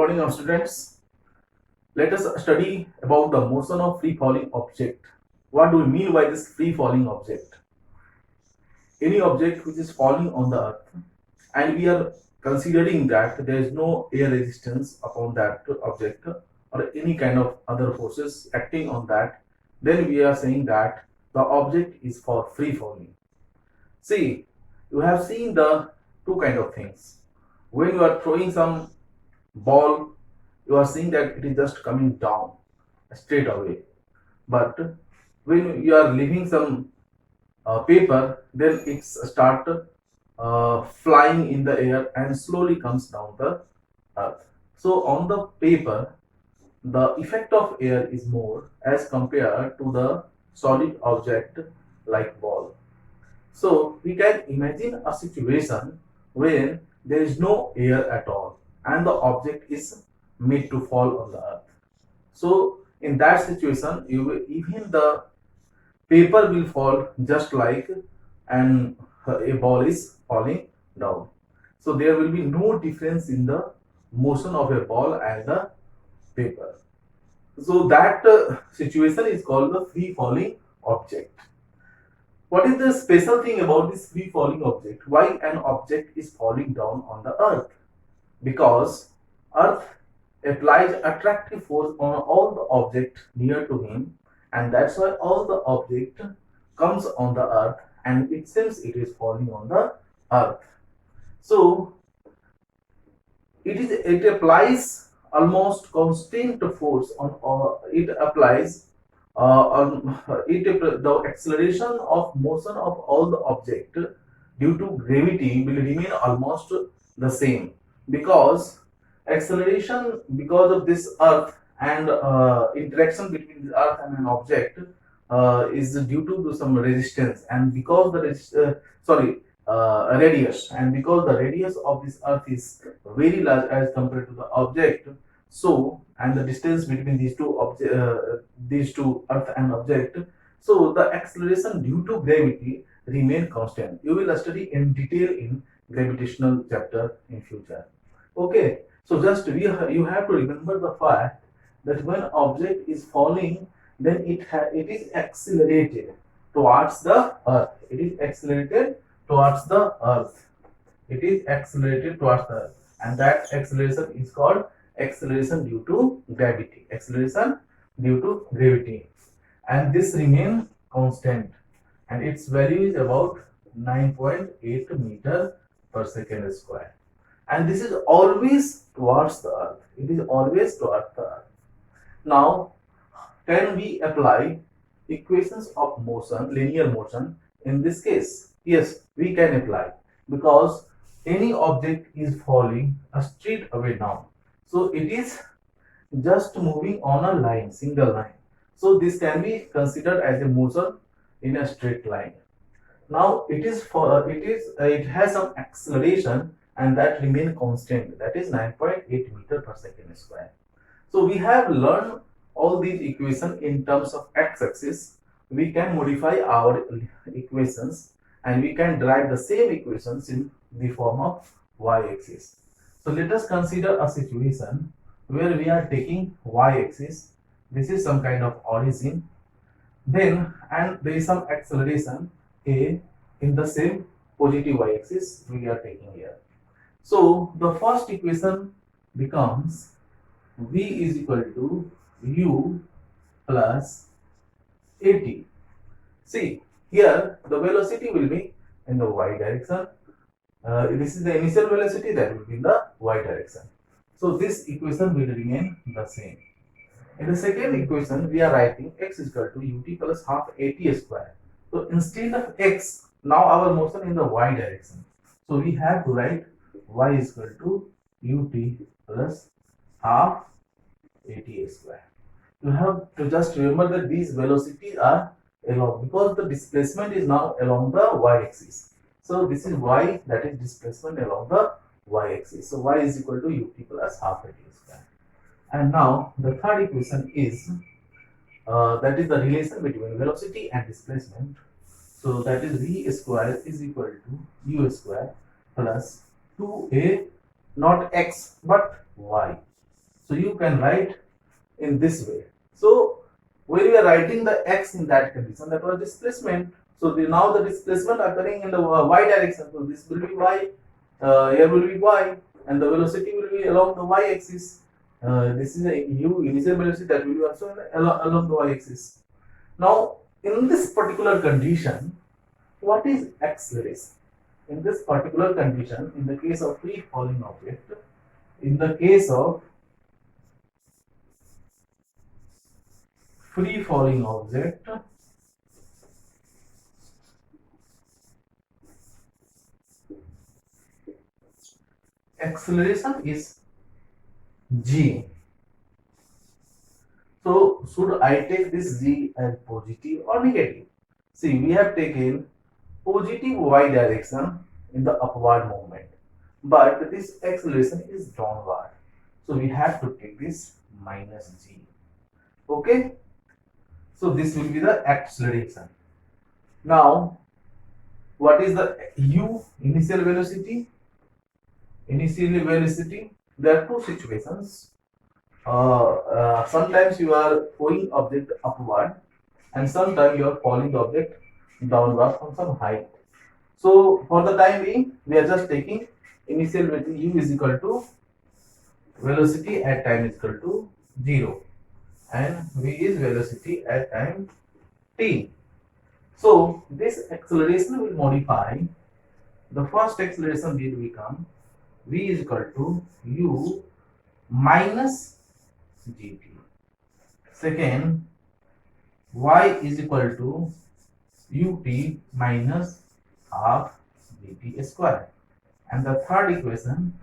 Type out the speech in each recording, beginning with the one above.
morning, our students. Let us study about the motion of free falling object. What do we mean by this free falling object? Any object which is falling on the earth, and we are considering that there is no air resistance upon that object or any kind of other forces acting on that, then we are saying that the object is for free falling. See, you have seen the two kind of things. When you are throwing some ball, you are seeing that it is just coming down straight away. But when you are leaving some paper, then it start flying in the air and slowly comes down the earth. So on the paper, the effect of air is more as compared to the solid object like ball. So we can imagine a situation where there is no air at all and the object is made to fall on the earth. So in that situation, even the paper will fall just like and a ball is falling down. So there will be no difference in the motion of a ball and the paper. So that situation is called the free falling object. What is the special thing about this free falling object? Why an object is falling down on the earth? Because earth applies attractive force on all the object near to him, and that's why all the object comes on the earth and it seems it is falling on the earth. So it applies almost constant force on it applies the acceleration of motion of all the object due to gravity will remain almost the same, because acceleration because of this earth and interaction between the earth and an object is due to some resistance, and because radius, and because the radius of this earth is very large as compared to the object, so and the distance between these two earth and object, so the acceleration due to gravity remain constant. You will study in detail in gravitational chapter in future. Okay, so just you have to remember the fact that when object is falling, then it is accelerated towards the earth. It is accelerated towards the earth. It is accelerated towards the earth, and that acceleration is called acceleration due to gravity. Acceleration due to gravity, and this remain constant, and its value is about 9.8 meter per second square, and this is always towards the earth. It is always towards the earth. Now, can we apply equations of motion, linear motion in this case? Yes, we can apply, because any object is falling straight away down. So it is just moving on a line, single line. So this can be considered as a motion in a straight line. Now it has some acceleration, and that remain constant, that is 9.8 meter per second square. So we have learned all these equations in terms of x-axis. We can modify our equations and we can derive the same equations in the form of y-axis. So let us consider a situation where we are taking y-axis. This is some kind of origin, then and there is some acceleration a in the same positive y-axis we are taking here. So the first equation becomes v is equal to u plus at. See, here the velocity will be in the y direction. This is the initial velocity, that will be in the y direction. So this equation will remain the same. In the second equation, we are writing x is equal to ut plus half at square. So instead of x, now our motion in the y direction. So we have to write y is equal to ut plus half at square. You have to just remember that these velocities are along, because the displacement is now along the y-axis. So this is y, that is displacement along the y-axis. So y is equal to ut plus half at square. And now the third equation is that is the relation between velocity and displacement. So that is v square is equal to u square plus 2a, not x but y. So you can write in this way. So when we are writing the x in that condition, that was displacement. So now the displacement occurring in the y direction. So this will be y, here will be y, and the velocity will be along the y axis. This is a u initial velocity that will be also along the y axis. Now in this particular condition, what is acceleration? In this particular condition, in the case of free falling object, in the case of free falling object, acceleration is g. So should I take this g as positive or negative? See, we have taken positive y direction in the upward movement, but this acceleration is downward. So we have to take this minus g. Okay. So this will be the acceleration. Now, what is the u initial velocity? Initial velocity, there are two situations. Sometimes you are throwing object upward, and sometimes you are falling the object downward from some height. So for the time being, we are just taking initial velocity u is equal to velocity at time is equal to 0, and v is velocity at time t. So this acceleration will modify. The first acceleration will become v is equal to u minus gt. Second, y is equal to ut minus half gt square. And the third equation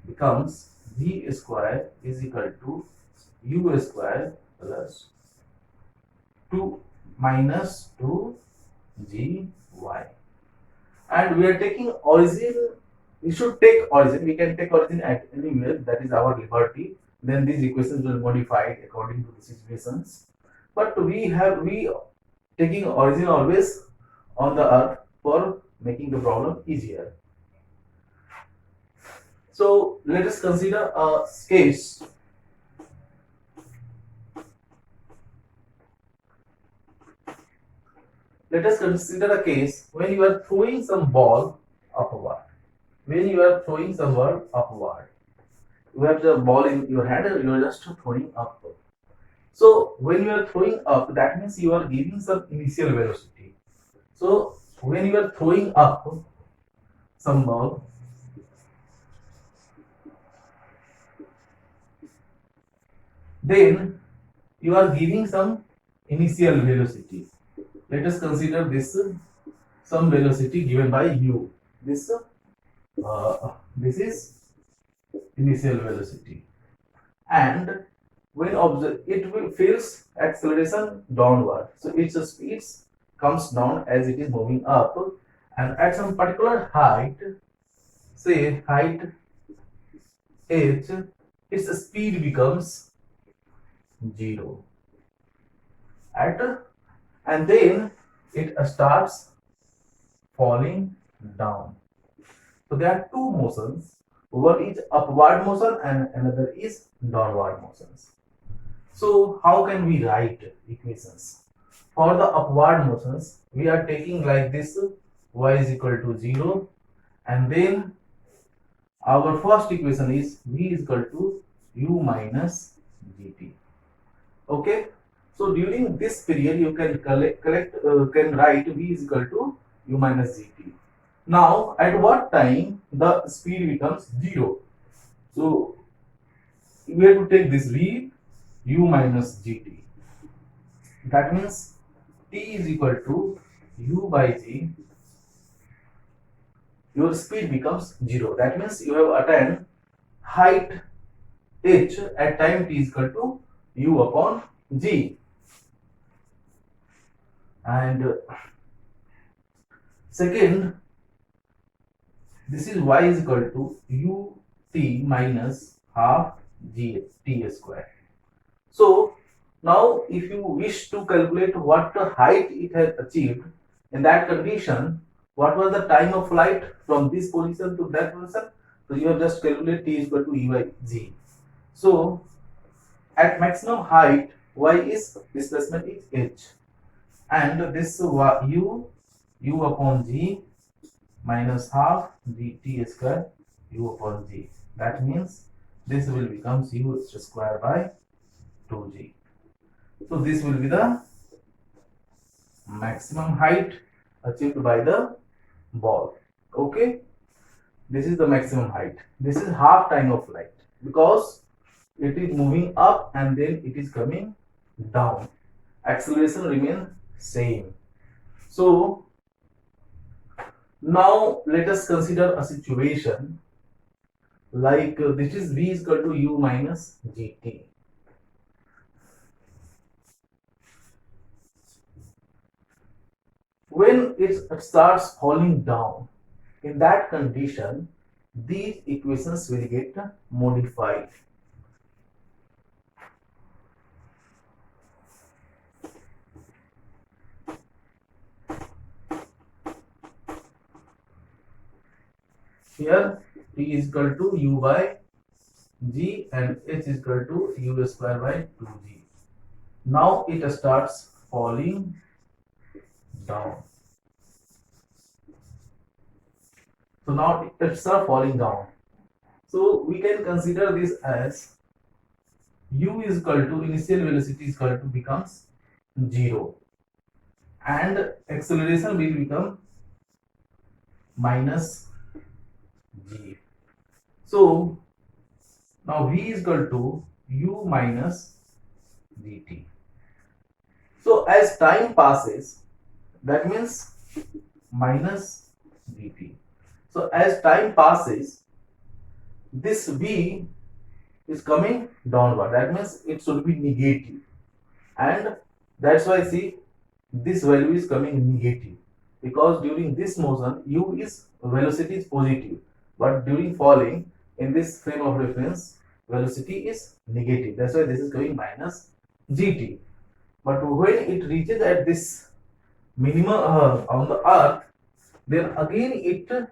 becomes v square is equal to u square plus 2 minus 2 gy. And we are taking origin. We should take origin. We can take origin at anywhere. That is our liberty. Then these equations will modify according to the situations. But we taking origin always on the earth for making the problem easier. So let us consider a case. Let us consider a case when you are throwing some ball upward. When you are throwing some ball upward, you have the ball in your hand and you are just throwing up. So when you are throwing up, that means you are giving some initial velocity. So when you are throwing up some ball, then you are giving some initial velocity. Let us consider this some velocity given by u. This is initial velocity, and when it will feels acceleration downward. So its speed comes down as it is moving up, and at some particular height, say height h, its speed becomes 0. And then it starts falling down. So there are two motions. One is upward motion and another is downward motions. So how can we write equations? For the upward motions, we are taking like this: y is equal to 0, and then our first equation is v is equal to u minus gt. Okay. So during this period, you can can write v is equal to u minus gt. Now, at what time the speed becomes 0? So we have to take this v u minus gt. That means t is equal to u by g. Your speed becomes 0. That means you have attained height h at time t is equal to u upon g. And second, this is y is equal to ut minus half g t square. So now if you wish to calculate what the height it has achieved, in that condition, what was the time of flight from this position to that position? So you have just calculated t is equal to e by g. So at maximum height, y is displacement is h, and this u upon g minus half gt square u upon g. That means this will becomes u square by 2g. So this will be the maximum height achieved by the ball. Okay, this is the maximum height. This is half time of flight because it is moving up and then it is coming down. Acceleration remains same. So now let us consider a situation like this is v is equal to u minus gt. When it starts falling down, in that condition, these equations will get modified. Here t is equal to u by g and h is equal to u square by 2g. Now it starts falling down. So now it starts falling down. So we can consider this as u is equal to initial velocity is equal to becomes 0 and acceleration will become minus g. So now v is equal to u minus dt. So as time passes, that means minus dt. So as time passes, this v is coming downward. That means it should be negative, and that's why see this value is coming negative, because during this motion u is velocity is positive, but during falling in this frame of reference velocity is negative. That's why this is going minus gt. But when it reaches at this minimum on the earth, then again it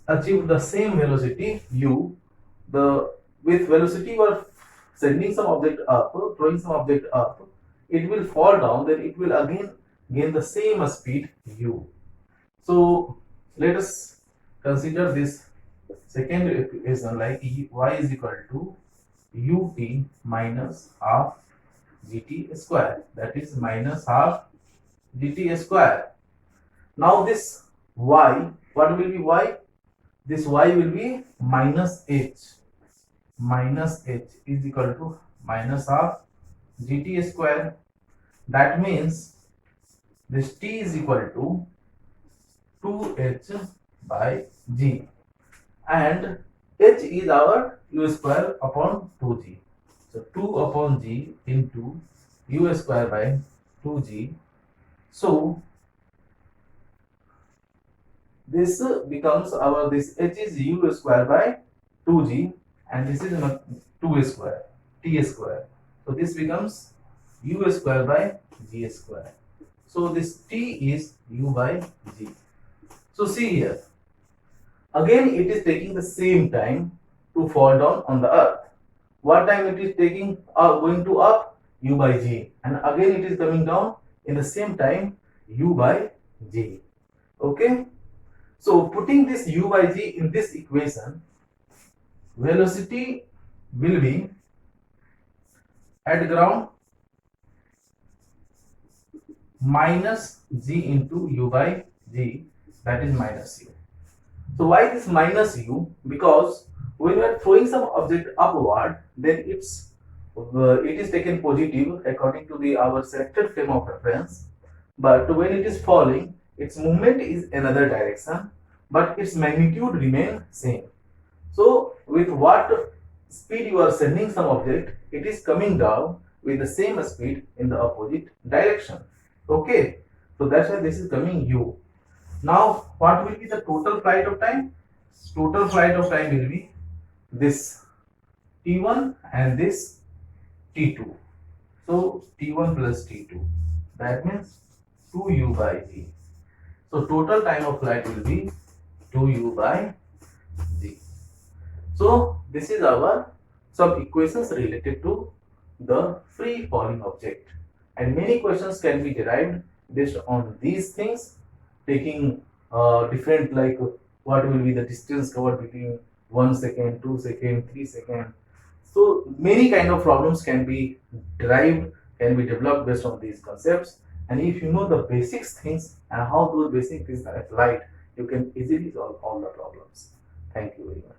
achieve the same velocity u. The with velocity you are sending some object up, throwing some object up, it will fall down, then it will again gain the same speed u. So let us consider this second equation like y is equal to ut minus half gt square, that is minus half gt square. Now this y, what will be y? This y will be minus h. Minus h is equal to minus half gt square. That means this t is equal to 2h by g, and h is our u square upon 2g. So 2 upon g into u square by 2g. So this becomes our, this h is u square by 2g and this is 2 square, t square. So this becomes u square by g square. So this t is u by g. So see here, again it is taking the same time to fall down on the earth. What time it is taking going to up? U by g, and again it is coming down in the same time u by g. Okay, so putting this u by g in this equation, velocity will be at ground minus g into u by g, that is minus u. So why this minus u? Because when we are throwing some object upward, then it is taken positive according to the our selected frame of reference. But when it is falling, its movement is another direction, but its magnitude remain same. So with what speed you are sending some object, it is coming down with the same speed in the opposite direction. Okay, so that's why this is coming u. Now what will be the total flight of time? Total flight of time will be this t1 and this t2. So t1 plus t2, that means 2u by g. So total time of flight will be 2u by g. So this is our some equations related to the free falling object, and many questions can be derived based on these things, taking different, like what will be the distance covered between 1 second, 2 second, 3 second. So many kind of problems can be derived, can be developed based on these concepts. And if you know the basics things and how those basic things are applied, you can easily solve all the problems. Thank you very much.